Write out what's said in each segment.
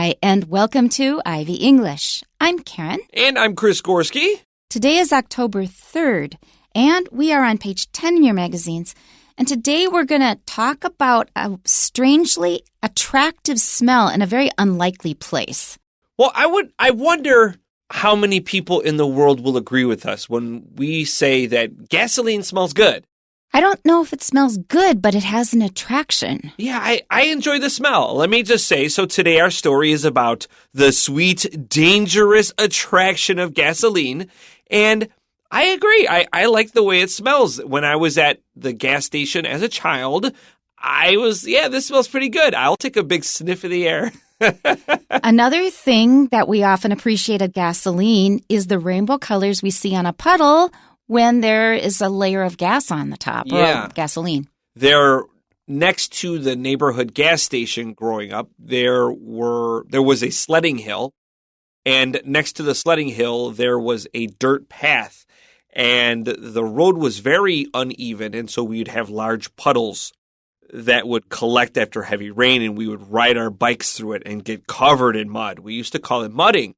Hi, and welcome to Ivy English. I'm Karen. And I'm Chris Gorski. Today is October 3rd, and we are on page 10 in your magazines. And today we're going to talk about a strangely attractive smell in a very unlikely place. Well, I wonder how many people in the world will agree with us when we say that gasoline smells good. I don't know if it smells good, but it has an attraction. Yeah, I enjoy the smell. Let me just say, so today our story is about the sweet, dangerous attraction of gasoline. And I agree. I like the way it smells. When I was at the gas station as a child, this smells pretty good. I'll take a big sniff of the air. Another thing that we often appreciate of gasoline is the rainbow colors we see on a puddle when there is a layer of gas on the top, or gasoline. There, next to the neighborhood gas station growing up, there was a sledding hill, and next to the sledding hill, there was a dirt path, and the road was very uneven, and so we'd have large puddles that would collect after heavy rain, and we would ride our bikes through it and get covered in mud. We used to call it mudding.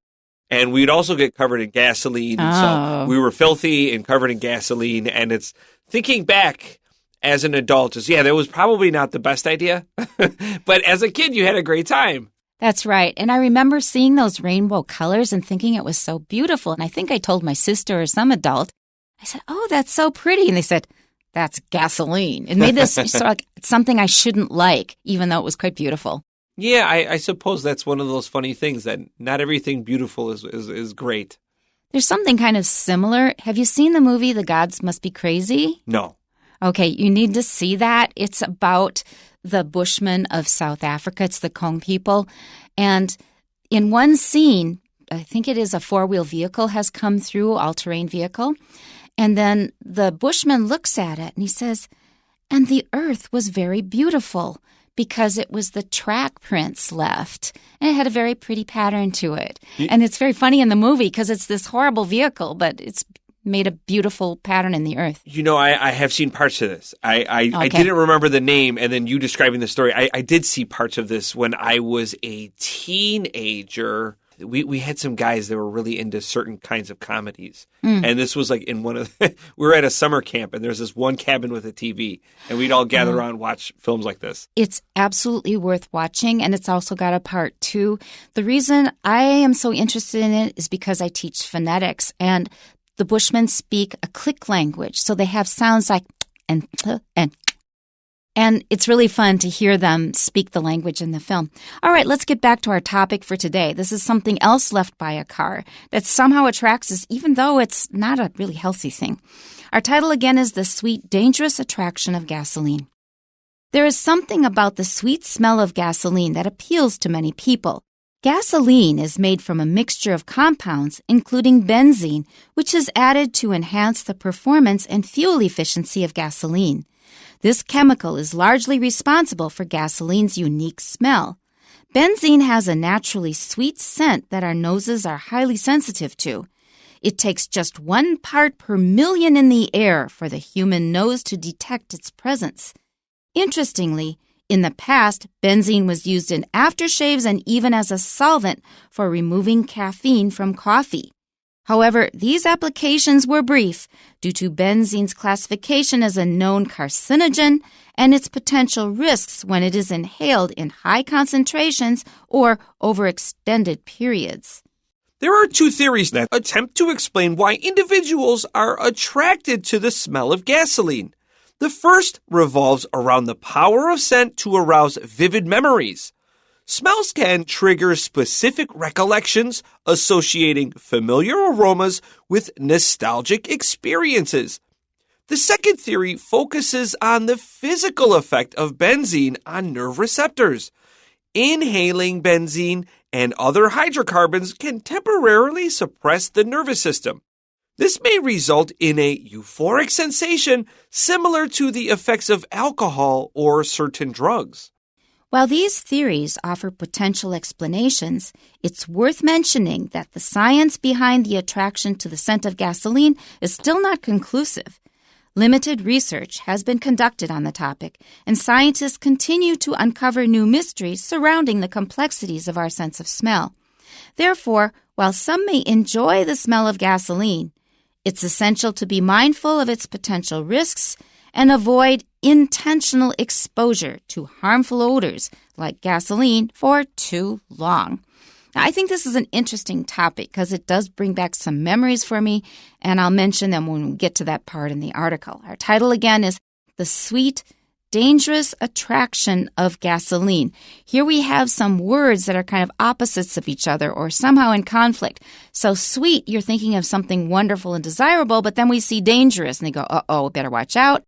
And we'd also get covered in gasoline. So we were filthy and covered in gasoline. And it's thinking back as an adult that was probably not the best idea. But as a kid, you had a great time. That's right. And I remember seeing those rainbow colors and thinking it was so beautiful. And I think I told my sister or some adult, I said, "Oh, that's so pretty." And they said, "That's gasoline." It made this sort of like something I shouldn't like, even though it was quite beautiful. Yeah, I suppose that's one of those funny things that not everything beautiful is great. There's something kind of similar. Have you seen the movie The Gods Must Be Crazy? No. Okay, you need to see that. It's about the Bushmen of South Africa. It's the Kong people. And in one scene, I think it is a four-wheel vehicle has come through, all-terrain vehicle. And then the Bushman looks at it and he says, "And the earth was very beautiful," because it was the track prints left. And it had a very pretty pattern to it. And it's very funny in the movie because it's this horrible vehicle, but it's made a beautiful pattern in the earth. You know, I have seen parts of this. I didn't remember the name, and then you describing the story. I did see parts of this when I was a teenager. We had some guys that were really into certain kinds of comedies. And this was like in one of we were at a summer camp, and there's this one cabin with a TV, and we'd all gather around and watch films like this. It's absolutely worth watching, and it's also got a part 2. The reason I am so interested in it is because I teach phonetics, and the Bushmen speak a click language, so they have sounds like and it's really fun to hear them speak the language in the film. All right, let's get back to our topic for today. This is something else left by a car that somehow attracts us, even though it's not a really healthy thing. Our title again is The Sweet, Dangerous Attraction of Gasoline. There is something about the sweet smell of gasoline that appeals to many people. Gasoline is made from a mixture of compounds, including benzene, which is added to enhance the performance and fuel efficiency of gasoline. This chemical is largely responsible for gasoline's unique smell. Benzene has a naturally sweet scent that our noses are highly sensitive to. It takes just 1 part per million in the air for the human nose to detect its presence. Interestingly, in the past, benzene was used in aftershaves and even as a solvent for removing caffeine from coffee. However, these applications were brief due to benzene's classification as a known carcinogen and its potential risks when it is inhaled in high concentrations or over extended periods. There are 2 theories that attempt to explain why individuals are attracted to the smell of gasoline. The first revolves around the power of scent to arouse vivid memories. Smells can trigger specific recollections associating familiar aromas with nostalgic experiences. The second theory focuses on the physical effect of benzene on nerve receptors. Inhaling benzene and other hydrocarbons can temporarily suppress the nervous system. This may result in a euphoric sensation similar to the effects of alcohol or certain drugs. While these theories offer potential explanations, it's worth mentioning that the science behind the attraction to the scent of gasoline is still not conclusive. Limited research has been conducted on the topic, and scientists continue to uncover new mysteries surrounding the complexities of our sense of smell. Therefore, while some may enjoy the smell of gasoline, it's essential to be mindful of its potential risks and avoid intentional exposure to harmful odors like gasoline for too long. Now, I think this is an interesting topic because it does bring back some memories for me, and I'll mention them when we get to that part in the article. Our title again is The Sweet, Dangerous Attraction of Gasoline. Here we have some words that are kind of opposites of each other or somehow in conflict. So sweet, you're thinking of something wonderful and desirable, but then we see dangerous, and they go, uh-oh, better watch out.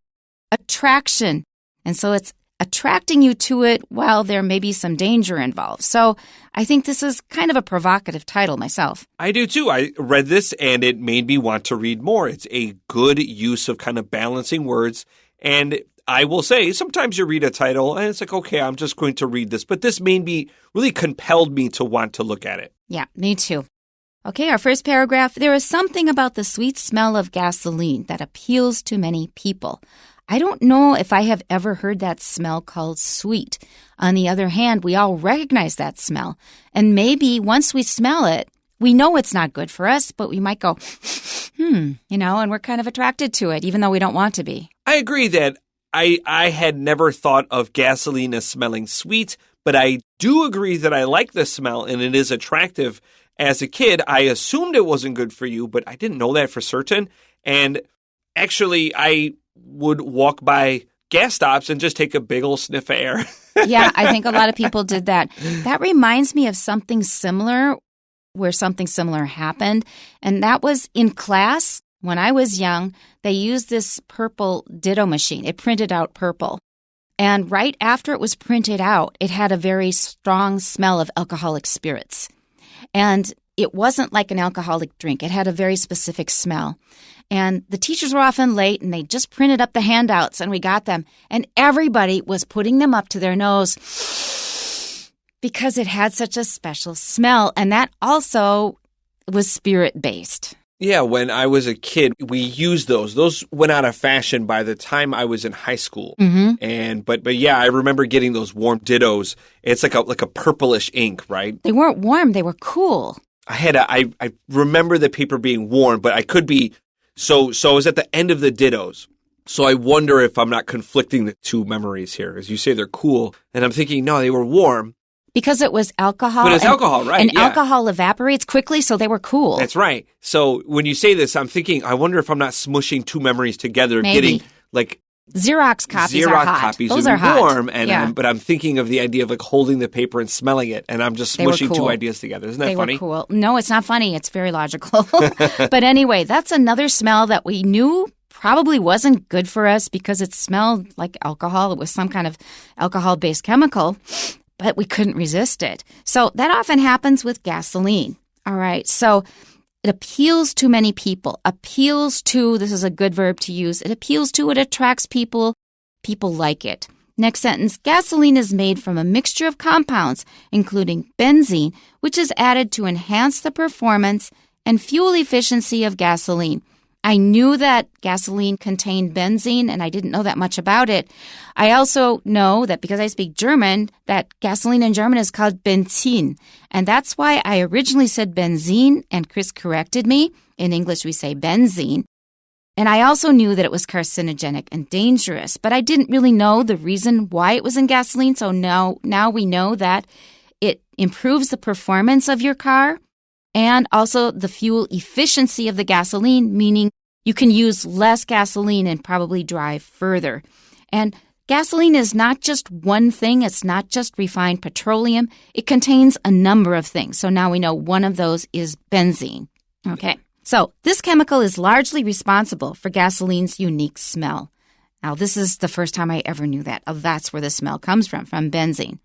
Attraction. And so it's attracting you to it while there may be some danger involved. So I think this is kind of a provocative title myself. I do too. I read this and it made me want to read more. It's a good use of kind of balancing words. And I will say, sometimes you read a title and it's like, okay, I'm just going to read this. But this really compelled me to want to look at it. Yeah, me too. Okay, our first paragraph. There is something about the sweet smell of gasoline that appeals to many people. I don't know if I have ever heard that smell called sweet. On the other hand, we all recognize that smell. And maybe once we smell it, we know it's not good for us, but we might go, and we're kind of attracted to it, even though we don't want to be. I agree that I had never thought of gasoline as smelling sweet, but I do agree that I like the smell and it is attractive. As a kid, I assumed it wasn't good for you, but I didn't know that for certain. And actually, I would walk by gas stops and just take a big old sniff of air. Yeah, I think a lot of people did that. That reminds me of something similar, where something similar happened. And that was in class. When I was young, they used this purple ditto machine. It printed out purple. And right after it was printed out, it had a very strong smell of alcoholic spirits. And it wasn't like an alcoholic drink. It had a very specific smell. And the teachers were often late, and they just printed up the handouts, and we got them. And everybody was putting them up to their nose because it had such a special smell. And that also was spirit-based. Yeah, when I was a kid, we used those. Those went out of fashion by the time I was in high school. Mm-hmm. But yeah, I remember getting those warm dittos. It's like a purplish ink, right? They weren't warm; they were cool. I remember the paper being warm, but I could be so I was at the end of the dittos. So I wonder if I'm not conflicting the two memories here. As you say, they're cool, and I'm thinking, no, they were warm. Because it was alcohol. But it's alcohol, right? And alcohol evaporates quickly, so they were cool. That's right. So when you say this, I'm thinking, I wonder if I'm not smushing two memories together, Maybe. getting like Xerox copies are hot. Copies Those are warm, and but I'm thinking of the idea of like holding the paper and smelling it, and I'm just smushing two ideas together. Isn't that funny? They were cool. No, it's not funny. It's very logical. But anyway, that's another smell that we knew probably wasn't good for us because it smelled like alcohol. It was some kind of alcohol-based chemical, but we couldn't resist it. So that often happens with gasoline. All right, so it appeals to many people. Appeals to, this is a good verb to use. It appeals to, it attracts people. People like it. Next sentence, gasoline is made from a mixture of compounds, including benzene, which is added to enhance the performance and fuel efficiency of gasoline. I knew that gasoline contained benzene, and I didn't know that much about it. I also know that because I speak German, that gasoline in German is called Benzin. And that's why I originally said benzene, and Chris corrected me. In English, we say benzene. And I also knew that it was carcinogenic and dangerous, but I didn't really know the reason why it was in gasoline. So now we know that it improves the performance of your car and also the fuel efficiency of the gasoline, meaning you can use less gasoline and probably drive further. And gasoline is not just one thing. It's not just refined petroleum. It contains a number of things. So now we know one of those is benzene. Okay. So this chemical is largely responsible for gasoline's unique smell. Now, this is the first time I ever knew that. That's where the smell comes from benzene.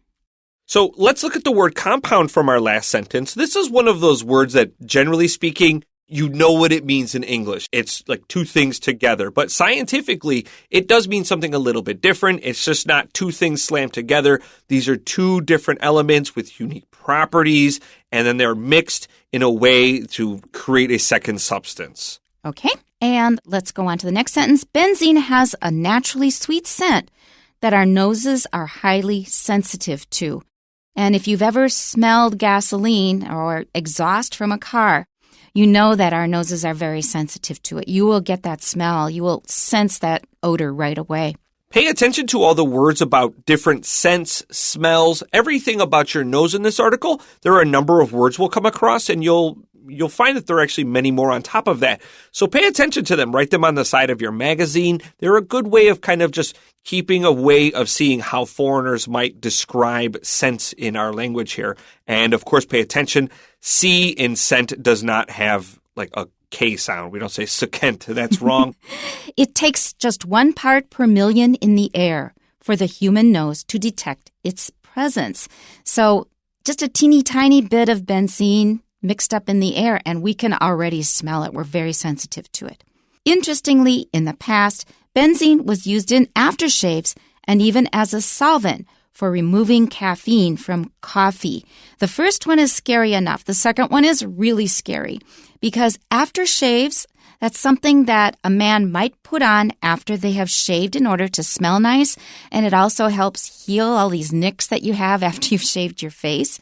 So let's look at the word compound from our last sentence. This is one of those words that, generally speaking, you know what it means in English. It's like two things together. But scientifically, it does mean something a little bit different. It's just not two things slammed together. These are two different elements with unique properties, and then they're mixed in a way to create a second substance. Okay. And let's go on to the next sentence. Benzene has a naturally sweet scent that our noses are highly sensitive to. And if you've ever smelled gasoline or exhaust from a car, you know that our noses are very sensitive to it. You will get that smell. You will sense that odor right away. Pay attention to all the words about different scents, smells, everything about your nose in this article. There are a number of words we'll come across, and you'll find that there are actually many more on top of that. So pay attention to them. Write them on the side of your magazine. They're a good way of kind of just keeping a way of seeing how foreigners might describe scents in our language here. And, of course, pay attention. C in scent does not have like a K sound. We don't say secant. That's wrong. It takes just 1 part per million in the air for the human nose to detect its presence. So just a teeny tiny bit of benzene mixed up in the air, and we can already smell it. We're very sensitive to it. Interestingly, in the past, benzene was used in aftershaves and even as a solvent for removing caffeine from coffee. The first one is scary enough. The second one is really scary because aftershaves, that's something that a man might put on after they have shaved in order to smell nice, and it also helps heal all these nicks that you have after you've shaved your face.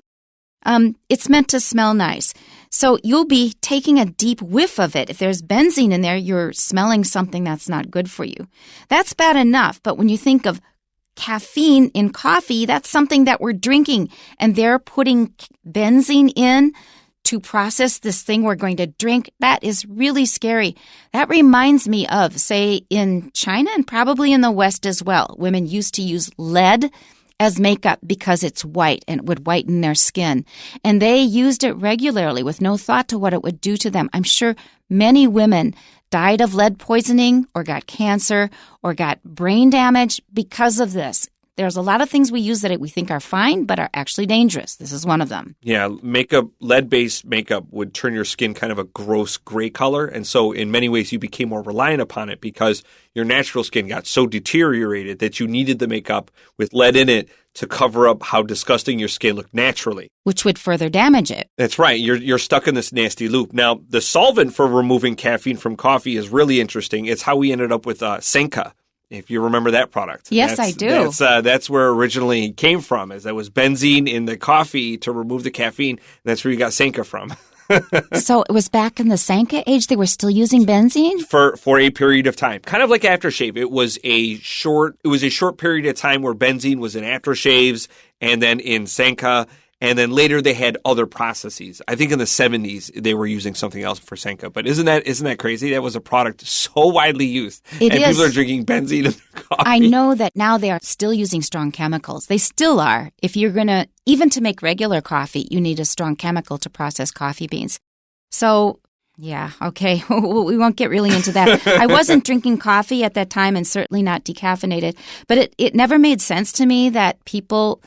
It's meant to smell nice. So you'll be taking a deep whiff of it. If there's benzene in there, you're smelling something that's not good for you. That's bad enough, but when you think of caffeine in coffee, that's something that we're drinking, and they're putting benzene in to process this thing we're going to drink. That is really scary. That reminds me of, say, in China and probably in the West as well, women used to use lead as makeup because it's white and it would whiten their skin. And they used it regularly with no thought to what it would do to them. I'm sure many women died of lead poisoning or got cancer or got brain damage because of this. There's a lot of things we use that we think are fine but are actually dangerous. This is one of them. Yeah, lead-based makeup would turn your skin kind of a gross gray color. And so in many ways you became more reliant upon it because your natural skin got so deteriorated that you needed the makeup with lead in it to cover up how disgusting your skin looked naturally. Which would further damage it. That's right. You're stuck in this nasty loop. Now, the solvent for removing caffeine from coffee is really interesting. It's how we ended up with Senka, if you remember that product. Yes, I do. That's where it originally came from, is that was benzene in the coffee to remove the caffeine. And that's where you got Senka from. So it was back in the Sanka age, they were still using benzene? For a period of time. Kind of like aftershave. It was a short period of time where benzene was in aftershaves and then in Sanka. And then later they had other processes. I think in the 70s they were using something else for Senka. But isn't that crazy? That was a product so widely used. It is. People are drinking benzene in their coffee. I know that now they are still using strong chemicals. They still are. If you're going to, even to make regular coffee, you need a strong chemical to process coffee beans. So, yeah, okay, we won't get really into that. I wasn't drinking coffee at that time and certainly not decaffeinated. But it never made sense to me that people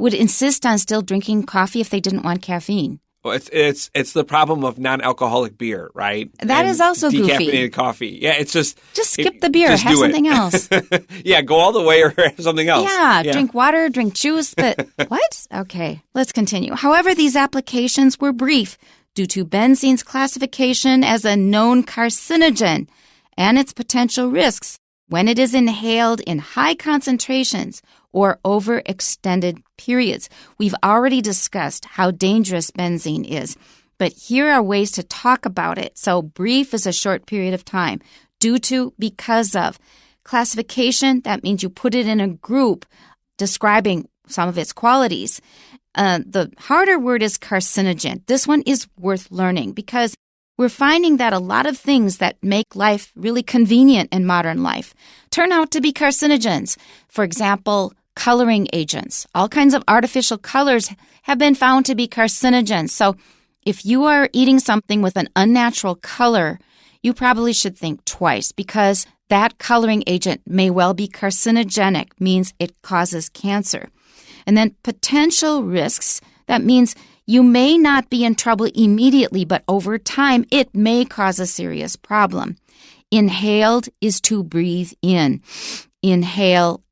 would insist on still drinking coffee if they didn't want caffeine. Well, it's the problem of non-alcoholic beer, right? That is also goofy. Decaffeinated coffee. Yeah, it's just skip the beer, have something else. Yeah, go all the way or have something else. Yeah, drink water, drink juice, but what? Okay, let's continue. However, these applications were brief due to benzene's classification as a known carcinogen and its potential risks when it is inhaled in high concentrations or over extended periods. We've already discussed how dangerous benzene is, but here are ways to talk about it. So brief is a short period of time. Because of. Classification, that means you put it in a group describing some of its qualities. The harder word is carcinogen. This one is worth learning because we're finding that a lot of things that make life really convenient in modern life turn out to be carcinogens. For example, coloring agents. All kinds of artificial colors have been found to be carcinogens. So if you are eating something with an unnatural color, you probably should think twice because that coloring agent may well be carcinogenic, means it causes cancer. And then potential risks, that means you may not be in trouble immediately, but over time it may cause a serious problem. Inhaled is to breathe in.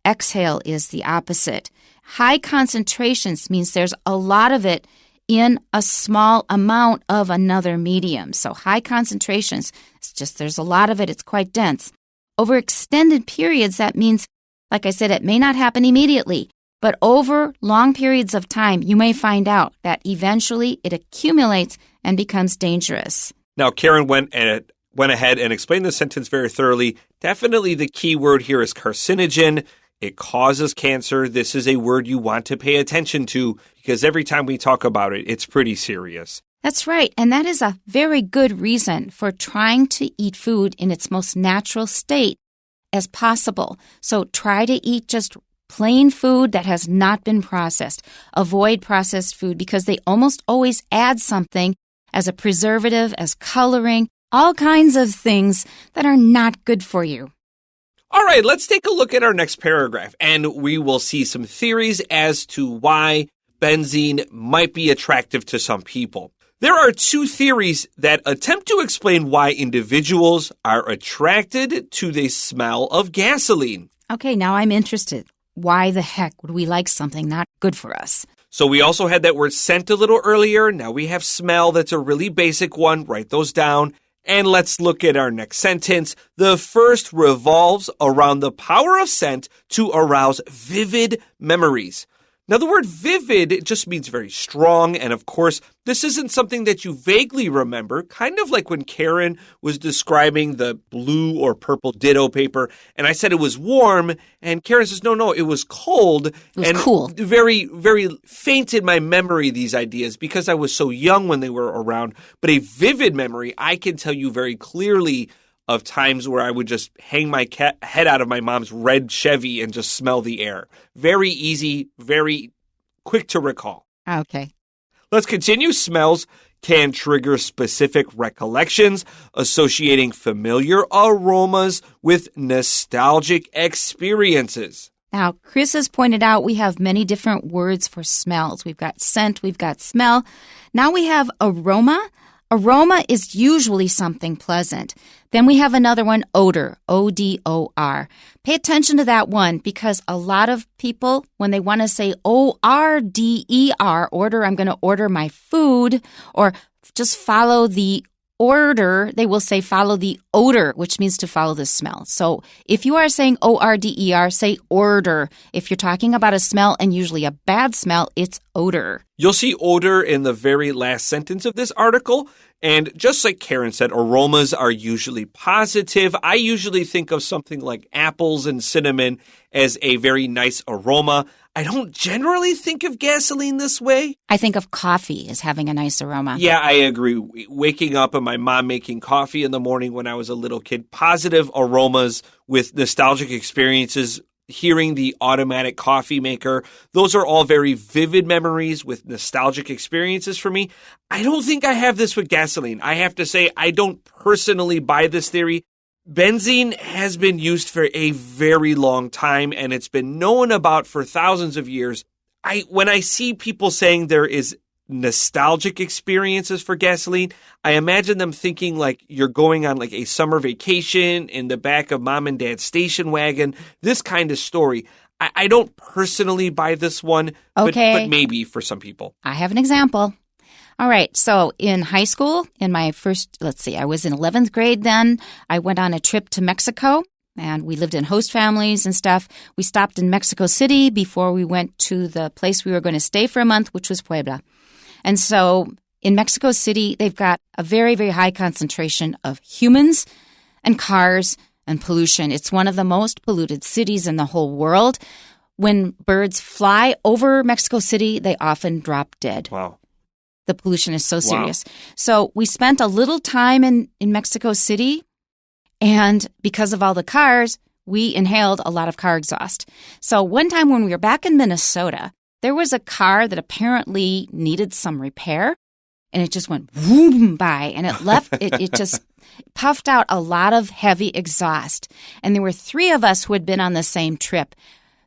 Exhale is the opposite. High concentrations means there's a lot of it in a small amount of another medium. So high concentrations, it's just there's a lot of it, it's quite dense. Over extended periods, that means, like I said, it may not happen immediately, but over long periods of time, you may find out that eventually it accumulates and becomes dangerous. Now, Karen went ahead and explained the sentence very thoroughly. Definitely the key word here is carcinogen. It causes cancer. This is a word you want to pay attention to because every time we talk about it, it's pretty serious. That's right. And that is a very good reason for trying to eat food in its most natural state as possible. So try to eat just plain food that has not been processed. Avoid processed food because they almost always add something as a preservative, as coloring, all kinds of things that are not good for you. All right, let's take a look at our next paragraph, and we will see some theories as to why benzene might be attractive to some people. There are two theories that attempt to explain why individuals are attracted to the smell of gasoline. Okay, now I'm interested. Why the heck would we like something not good for us? So we also had that word scent a little earlier. Now we have smell. That's a really basic one. Write those down. And let's look at our next sentence. The first revolves around the power of scent to arouse vivid memories. Now, the word vivid, it just means very strong. And of course, this isn't something that you vaguely remember, kind of like when Karen was describing the blue or purple ditto paper. And I said it was warm. And Karen says, no, it was cold. It was and cool. Very, very faint in my memory, these ideas, because I was so young when they were around. But a vivid memory, I can tell you very clearly of times where I would just hang my head out of my mom's red Chevy and just smell the air. Very easy, very quick to recall. Okay. Let's continue. Smells can trigger specific recollections, associating familiar aromas with nostalgic experiences. Now, Chris has pointed out we have many different words for smells. We've got scent, we've got smell. Now we have aroma. Aroma is usually something pleasant. Then we have another one, odor, O-D-O-R. Pay attention to that one because a lot of people, when they want to say O-R-D-E-R, order, I'm going to order my food, or just follow the order, they will say follow the odor, which means to follow the smell. So if you are saying O-R-D-E-R, say order. If you're talking about a smell and usually a bad smell, it's odor. You'll see odor in the very last sentence of this article. And just like Karen said, aromas are usually positive. I usually think of something like apples and cinnamon as a very nice aroma. I don't generally think of gasoline this way. I think of coffee as having a nice aroma. Yeah, I agree. Waking up and my mom making coffee in the morning when I was a little kid, positive aromas with nostalgic experiences, hearing the automatic coffee maker. Those are all very vivid memories with nostalgic experiences for me. I don't think I have this with gasoline. I have to say I don't personally buy this theory. Benzene has been used for a very long time, and it's been known about for thousands of years. When I see people saying there is nostalgic experiences for gasoline, I imagine them thinking like you're going on like a summer vacation in the back of mom and dad's station wagon, this kind of story. I don't personally buy this one, okay. but maybe for some people. I have an example. All right, so in high school, in my first, I was in 11th grade then. I went on a trip to Mexico, and we lived in host families and stuff. We stopped in Mexico City before we went to the place we were going to stay for a month, which was Puebla. And so in Mexico City, they've got a very, very high concentration of humans and cars and pollution. It's one of the most polluted cities in the whole world. When birds fly over Mexico City, they often drop dead. Wow. The pollution is so serious. Wow. So we spent a little time in Mexico City, and because of all the cars, we inhaled a lot of car exhaust. So one time when we were back in Minnesota, there was a car that apparently needed some repair, and it just went whoom by, and it left, it just puffed out a lot of heavy exhaust. And there were three of us who had been on the same trip.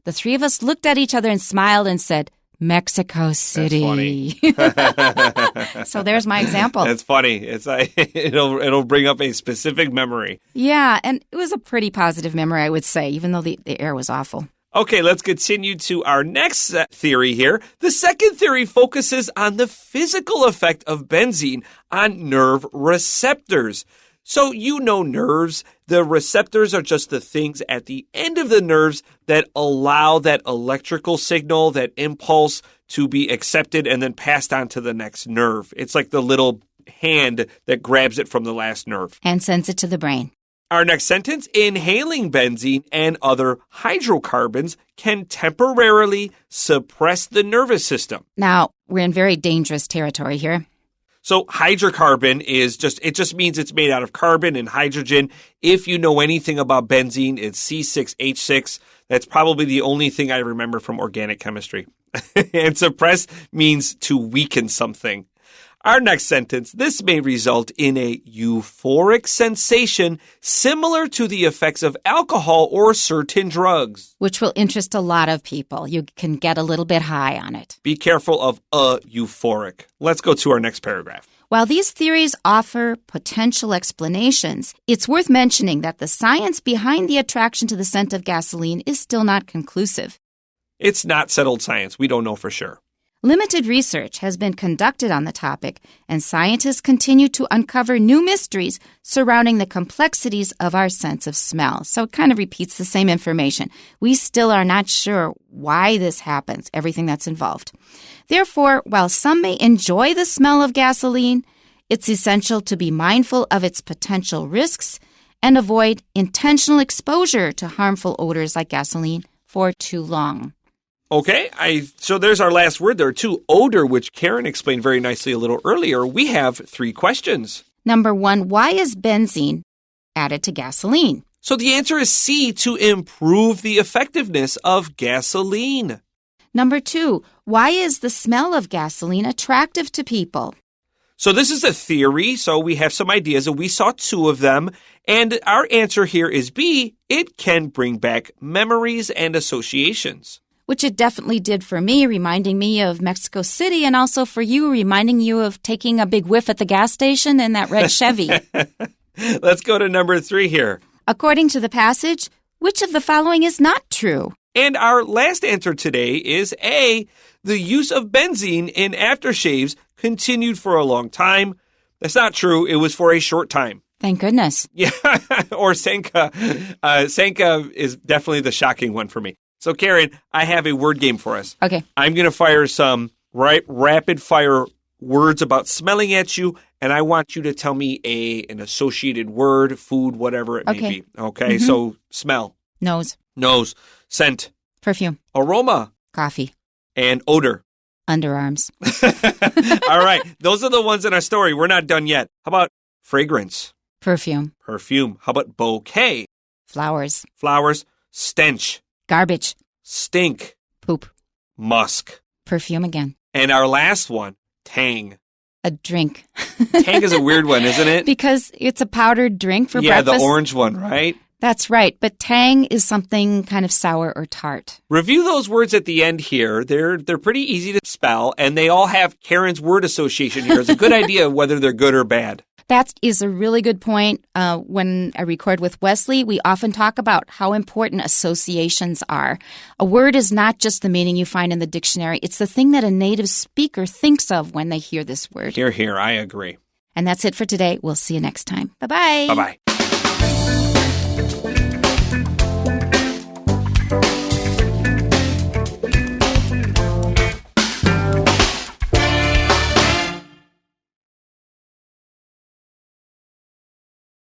The three of us looked at each other and smiled and said, Mexico City. That's funny. So there's my example. That's funny. It's like it'll bring up a specific memory. Yeah, and it was a pretty positive memory, I would say, even though the air was awful. Okay, let's continue to our next theory here. The second theory focuses on the physical effect of benzene on nerve receptors. So you know nerves. The receptors are just the things at the end of the nerves that allow that electrical signal, that impulse to be accepted and then passed on to the next nerve. It's like the little hand that grabs it from the last nerve. And sends it to the brain. Our next sentence, inhaling benzene and other hydrocarbons can temporarily suppress the nervous system. Now, we're in very dangerous territory here. So hydrocarbon it just means it's made out of carbon and hydrogen. If you know anything about benzene, it's C6H6. That's probably the only thing I remember from organic chemistry. And suppress means to weaken something. Our next sentence, this may result in a euphoric sensation similar to the effects of alcohol or certain drugs. Which will interest a lot of people. You can get a little bit high on it. Be careful of euphoric. Let's go to our next paragraph. While these theories offer potential explanations, it's worth mentioning that the science behind the attraction to the scent of gasoline is still not conclusive. It's not settled science. We don't know for sure. Limited research has been conducted on the topic, and scientists continue to uncover new mysteries surrounding the complexities of our sense of smell. So it kind of repeats the same information. We still are not sure why this happens, everything that's involved. Therefore, while some may enjoy the smell of gasoline, it's essential to be mindful of its potential risks and avoid intentional exposure to harmful odors like gasoline for too long. Okay, so there's our last word there, too, odor, which Karen explained very nicely a little earlier. We have 3 questions. Number 1, why is benzene added to gasoline? So the answer is C, to improve the effectiveness of gasoline. Number 2, why is the smell of gasoline attractive to people? So this is a theory, so we have some ideas, and we saw 2 of them. And our answer here is B, it can bring back memories and associations. Which it definitely did for me, reminding me of Mexico City, and also for you, reminding you of taking a big whiff at the gas station in that red Chevy. Let's go to number 3 here. According to the passage, which of the following is not true? And our last answer today is A, the use of benzene in aftershaves continued for a long time. That's not true. It was for a short time. Thank goodness. Yeah, or Sanka. Sanka is definitely the shocking one for me. So, Karen, I have a word game for us. Okay. I'm going to fire some rapid-fire words about smelling at you, and I want you to tell me an associated word, food, whatever it may be. Okay, So smell. Nose. Nose. Scent. Perfume. Aroma. Coffee. And odor. Underarms. All right, those are the ones in our story. We're not done yet. How about fragrance? Perfume. Perfume. How about bouquet? Flowers. Flowers. Stench. Garbage. Stink. Poop. Musk. Perfume again. And our last one, tang. A drink. Tang is a weird one, isn't it? Because it's a powdered drink for breakfast. Yeah, the orange one, right? That's right. But tang is something kind of sour or tart. Review those words at the end here. They're pretty easy to spell, and they all have Karen's word association here. It's a good idea whether they're good or bad. That is a really good point. When I record with Wesley, we often talk about how important associations are. A word is not just the meaning you find in the dictionary. It's the thing that a native speaker thinks of when they hear this word. Hear, hear. I agree. And that's it for today. We'll see you next time. Bye-bye. Bye-bye.